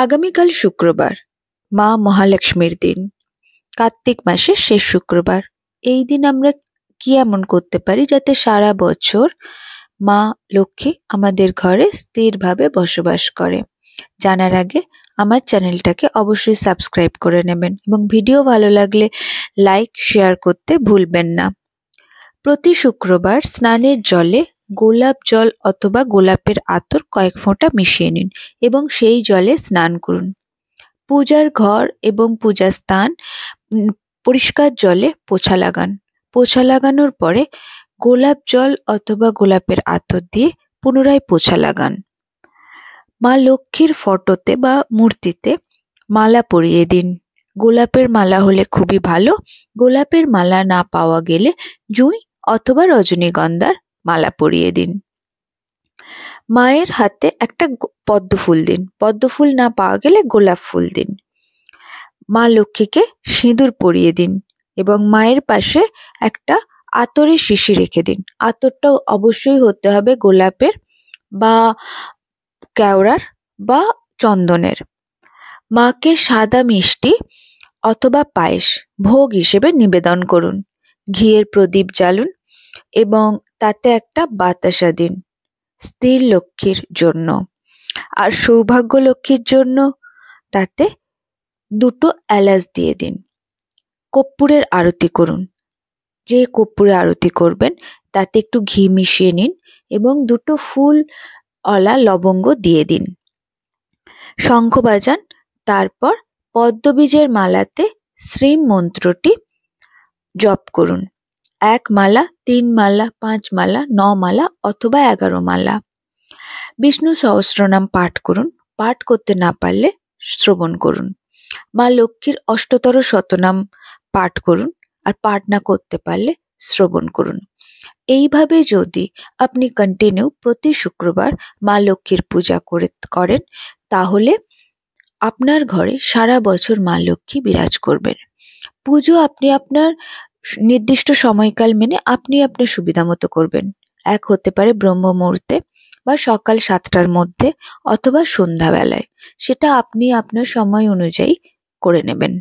আগামীকাল শুক্রবার, মা মহালক্ষ্মীর দিন, কার্তিক মাসের শেষ শুক্রবার। এই দিন আমরা কি এমন করতে পারি যাতে সারা বছর মা লক্ষ্মী আমাদের ঘরে স্থিরভাবে বসবাস করে? জানার আগে আমার চ্যানেলটাকে অবশ্যই সাবস্ক্রাইব করে নেবেন এবং ভিডিও ভালো লাগলে লাইক শেয়ার করতে ভুলবেন না। প্রতি শুক্রবার স্নানের জলে গোলাপ জল অথবা গোলাপের আতর কয়েক ফোঁটা মিশিয়ে নিন এবং সেই জলে স্নান করুন। পূজার ঘর এবং পূজার স্থান পরিষ্কার জলে পোছা লাগান। পোছা লাগানোর পরে গোলাপ জল অথবা গোলাপের আতর দিয়ে পুনরায় পোছা লাগান। মা লক্ষ্মীর ফটোতে বা মূর্তিতে মালা পরিয়ে দিন। গোলাপের মালা হলে খুবই ভালো। গোলাপের মালা না পাওয়া গেলে জুঁই অথবা রজনীগন্ধার মালা পরিয়ে দিন। মায়ের হাতে একটা পদ্ম ফুল দিন। পদ্ম ফুল না পাওয়া গেলে গোলাপ ফুল দিন। মা লক্ষ্মীকে সিঁদুর পরিয়ে দিন এবং মায়ের পাশে একটা আতরের শিশি রেখে দিন। আতরটাও অবশ্যই হতে হবে গোলাপের বা কেওড়ার বা চন্দনের। মাকে সাদা মিষ্টি অথবা পায়েস ভোগ হিসেবে নিবেদন করুন। ঘিয়ের প্রদীপ জ্বালুন এবং তাতে একটা বাতাসা দিন স্থির লক্ষ্মীর জন্য। আর সৌভাগ্য লক্ষ্মীর জন্য তাতে দুটো এলাচ দিয়ে দিন। কর্পূরের আরতি করুন। যে কর্পূরে আরতি করবেন তাতে একটু ঘি মিশিয়ে নিন এবং দুটো ফুলওয়ালা লবঙ্গ দিয়ে দিন। শঙ্খ বাজান। তারপর পদ্মবীজের মালাতে শ্রীম মন্ত্রটি জপ করুন। 1 মালা, 3 মালা, 5 মালা, 9 মালা অথবা 11 মালা। বিষ্ণু সহস্রনাম পাঠ করুন। পাঠ করতে না পারলে শ্রবণ করুন। মা লক্ষ্মীর অষ্টতর শতনাম পাঠ করুন আর পাঠ না করতে পারলে শ্রবণ করুন। এইভাবে যদি আপনি কন্টিনিউ প্রতি শুক্রবার মা লক্ষ্মীর পূজা করেন তাহলে আপনার ঘরে সারা বছর মা লক্ষ্মী বিরাজ করবেন। পুজো আপনি আপনার নির্দিষ্ট সময়কাল মেনে আপনি আপনার সুবিধা মতো করবেন। এক হতে পারে ব্রহ্ম মুহূর্তে বা সকাল 7টার মধ্যে অথবা সন্ধ্যাবেলায়। সেটা আপনি আপনার সময় অনুযায়ী করে নেবেন।